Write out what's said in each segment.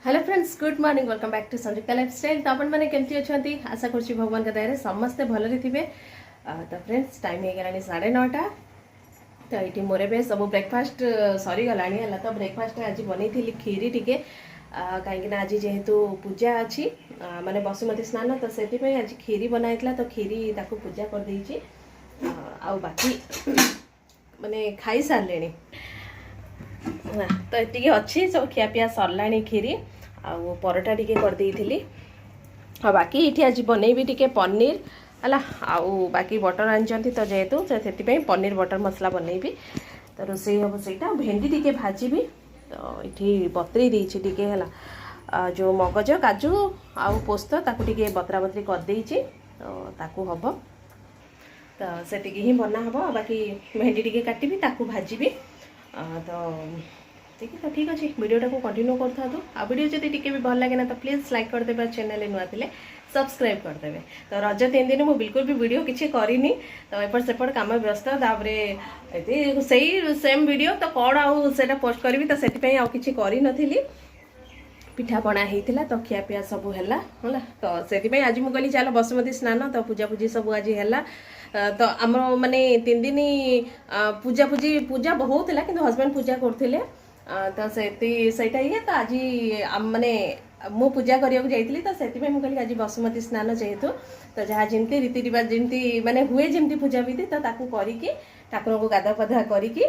Hello friends good morning welcome back to Sanjukta lifestyle. तो आपण मैंने केमती अच्छा आशा करुँच भगवान का दया समस्ते भलरे थे। तो फ्रेंड्स टाइम हो गला 9:30। तो ये मोर ए सब ब्रेकफास्ट सरीगला है। तो ब्रेकफास्ट आज बनई खीरी टिके कहीं आज जेहेतु पूजा अच्छी माने बसुमती स्नान तो से आज खीरी बनाई। तो खीरी ताको पूजा कर देइछि आ बाकी माने खाई सारे तो ये अच्छी सब खियापिया सरला खीरी आ परोटा टिके कर देइथिली। आ बाकी ये आज बनैबी टिके पनीर है आउ बाकी बटर आनी तो जेहेतु से पनीर बटर मसला बनैबी। तो रोसई हम सहीटा भेंडी टिके भाजी तो ये बतरी देइछि टिके है जो मगज काजू आउ पोस्त ताकू टिके बतरा बतरी कर देइछि तो ताकू हब तो से टिके ही बना हब। बाकी भेंडी टिके काटिबी ताकू भाजीबी तो ठीक है। तो ठीक अच्छे वीडियोटा को कंटिन्यू करता आ वीडियो जब टी भी भल लगे ना तो प्लीज लाइक करदे चैनल नुआ थे सब्सक्राइब करदे। तो रज 3 दिन मुझे बिल्कुल भी वीडियो किसी करनी तो एपट सेपट काम व्यस्त से सेम वीडियो तो कौन आटा पोस्ट करी तो से कि करी पिठापणा होता तो खियापिया सब है तो से आज मुझे कहली चलो बसुमती स्नान तो पूजा पूजी सब आज है। तो आम माने 3 दिन पूजा बहुत है कि हस्बैंड पूजा करते तो सेटा ये तो आज माने मु पूजा करने जाइए तो से कहली आज बसुमती स्नान जेहेतु तो जहाँ जमी रीति रिवाज जमी माने हुए जमी पूजा विधि तो ताकू करिकी ठाकुर को गाधा पाधा करिकी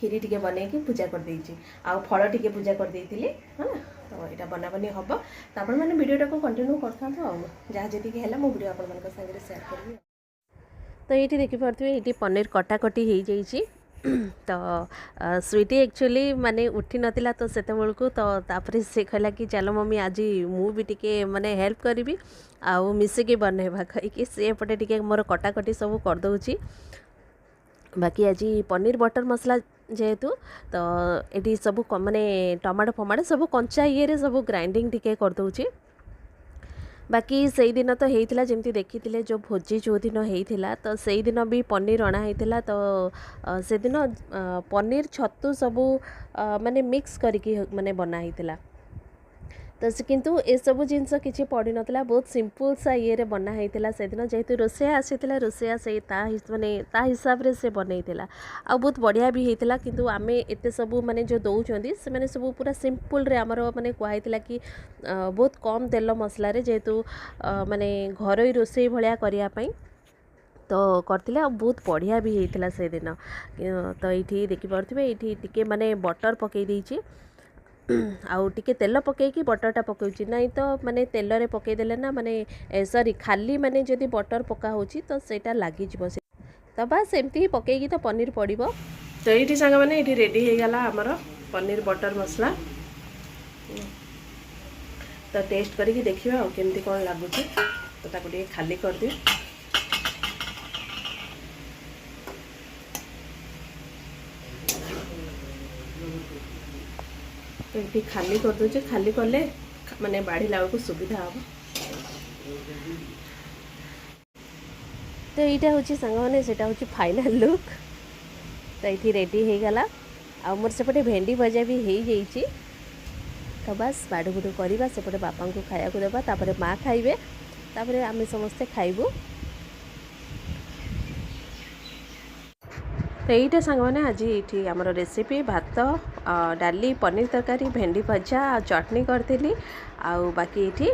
खीरी टिके बनईकी पूजा कर देइछि आ फल टिके पूजा कर देइथिली है ना। तो यहाँ बनाबनी हम तो आपण मैंने वीडियोटा को कंटिन्यू करता जहाँ जी है मो वीडियो आपण मान संगे शेयर करी। तो ये देखिपे ये पनीर कटाकटी हो जाइए तो स्वीटी एक्चुअली माने उठी नथिला तो सेते बेलकु तो तापरे से कहला कि चलो मम्मी आज मु भी टिके माने हेल्प करी आउ मिसिकी बनैबा कहीकि से पटे टिके मोर कटाकटी सब कर दउची। बाकी आज पनीर बटर मसला जेहेतु तो ये सब माने टमाटो फमाटो सब कंचा ये सब ग्राइंडिंग टिके कर दउची। बाकी से दिन तो होता जमी देखी जो भोजी जो दिन होता तो से दिन भी पनीर अणा होता तो से दिन पनीर छतु सबू माने मिक्स करके माने बना होता तो किंतु ए सब जिनस किसी पड़ नाला बहुत सिंपल सा ये बना होता से दिन जेहेतु रोसैया आसीला रोसैया से माने हिसाब से बनईला आ बहुत बढ़िया भी होता किंतु आमे एते सब माने जो दौरान से माने सब पूरा सिंपल रे आमर माने कहला कि बहुत कम तेल मसला रे जेहेतु माने घरोई रोसई भलिया करिया पई तो करथिले आ बहुत बढ़िया भी होता से दिन। तो ये देखिपे ये टिके माने बटर पकई देइछि आउ टिके तेल पकईकी बटरटा पकाउछि नहीं तो माने तेल रे पकई देले ना माने सॉरी खाली माने जदि बटर पका होछि तो सेटा लागि जिवो से तो बस एमती ही पकईकी तो पनीर पड़िबो। तो ये सांग माने ये रेडी हो गला हमर पनीर बटर मसला तो टेस्ट करके देखिबा आ केमती कोन लागुछि तो ताको टिके खाली कर दे। तो ये खाली कर दे खाली कले माने बाढ़ीला को सुविधा हम। तो यहाँ हूँ सांग मैंने से फाइनल लुक तो ये रेडी हो गला आ मोर सेपटे भेंडी भजा भी हो जाइए तो बस बाड़ू बुड़ू करवा सेपटे बापा को खाया को देवा तापर माँ खाइबे तापर आम समस्ते खाइबू। तो यहीटा सांग मैंने आज ये आमर रेसिपी भात डाली पनीर तरकारी भेंडी भजा चटनी करी आ बाकी ये